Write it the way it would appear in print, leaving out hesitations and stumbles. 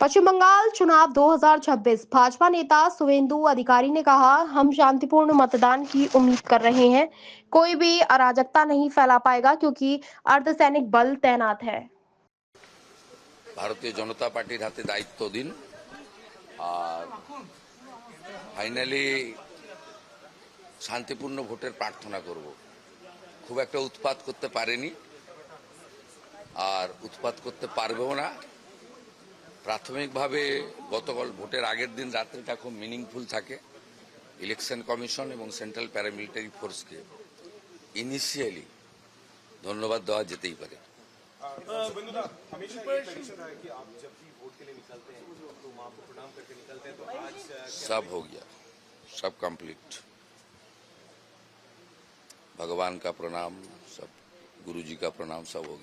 पश्चिम बंगाल चुनाव 2026 भाजपा नेता शुवेंदु अधिकारी ने कहा, हम शांतिपूर्ण मतदान की उम्मीद कर रहे हैं। कोई भी अराजकता नहीं फैला पाएगा क्योंकि अर्धसैनिक बल तैनात है। ভারতীয় জনতা পার্টির হাতে দায়িত্ব দিন আর ফাইনালি শান্তিপূর্ণ ভোটের প্রার্থনা করব। খুব একটা উৎপাত করতে পারেনি আর উৎপাত করতে পারবেও না। প্রাথমিকভাবে গতকাল ভোটের আগের দিন রাত্রিটা খুব মিনিংফুল থাকে। ইলেকশন কমিশন এবং সেন্ট্রাল প্যারামিলিটারি ফোর্সকে ইনিশিয়ালি ধন্যবাদ দেওয়া যেতেই পারে। हमेशा ये ट्रेडिशन है कि आप जब भी वोट के लिए निकलते हैं तो मां को प्रणाम करके निकलते हैं, तो आज सब हो गया, सब कंप्लीट। भगवान का प्रणाम, सब गुरु जी का प्रणाम, सब हो गया।